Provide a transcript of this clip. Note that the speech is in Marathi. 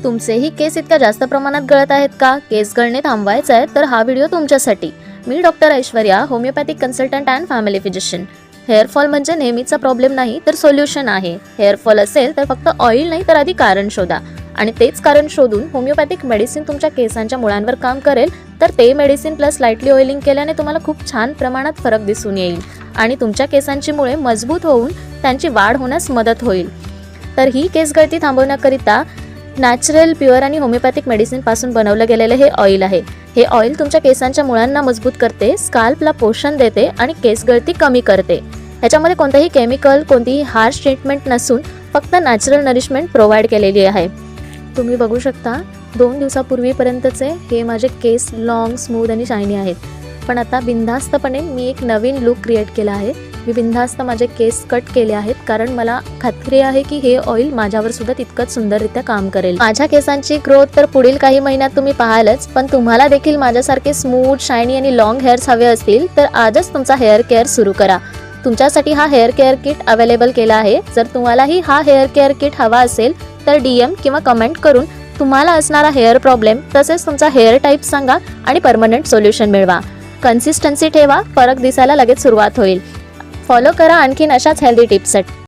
तुमचेही केस इतक्या जास्त प्रमाणात गळत आहेत का? केस गळणे थांबवायचं आहे तर हा व्हिडिओ तुमच्यासाठी. मी doctor Aishwarya, homeopathic consultant and family physician. Hairfall म्हणजे नेहमीचा प्रॉब्लेम नाही तर सोल्युशन आहे. हेअरफॉल असेल तर फक्त ऑइल नाही तर आधी कारण शोधा, आणि तेच कारण शोधून होमिओपॅथिक मेडिसिन तुमच्या केसांच्या मुळांवर काम करेल. तर ते मेडिसिन प्लस लाईटली ऑइलिंग केल्याने तुम्हाला खूप छान प्रमाणात फरक दिसून येईल आणि तुमच्या केसांची मुळे मजबूत होऊन त्यांची वाढ होण्यास मदत होईल. तर ही केस गळती थांबवण्याकरिता नॅचरल, प्युअर आणि होमिओपॅथिक मेडिसिन पासून बनवलं गेलेलं हे ऑइल आहे. हे ऑइल तुमच्या केसांच्या मुळांना मजबूत करते, स्काल्पला पोषण देते आणि केस गळती कमी करते. ह्याच्यामध्ये कोणतेही केमिकल, कोणतीही हार्श ट्रीटमेंट नसून फक्त नॅचरल नरिशमेंट प्रोव्हाइड केलेली आहे. तुम्ही बघू शकता 2 दिवसापूर्वीपर्यंतचे हे माझे केस लॉंग, स्मूथ आणि शायनी आहेत. पण आता बिनधास्तपणे मी एक नवीन लुक क्रिएट केला आहे. मी बिनधास्त माझे केस कट केले आहेत, कारण मला खात्री आहे की हे ऑइल माझ्यावर सुद्धा तितकंच सुंदररित्या काम करेल. माझ्या केसांची ग्रोथ तर पुढील काही महिन्यात तुम्ही पाहालच, पण तुम्हाला देखील माझ्यासारखे स्मूथ, शायनी आणि लॉंग हेअर्स हवे असतील तर आजच तुमचा हेअर केअर सुरू करा. तुमच्यासाठी हा हेअर केअर किट अवेलेबल केला आहे. जर तुम्हालाही हा हेअर केअर किट हवा असेल तर DM किंवा कमेंट करून तुम्हाला असणारा हेअर प्रॉब्लेम तसेच तुमचा हेअर टाईप सांगा आणि परमनंट सोल्युशन मिळवा. कन्सिस्टन्सी ठेवा, फरक दिसायला लगेच सुरुवात होईल. फॉलो करा आणखीन अशाच हेल्दी टिप्ससाठी.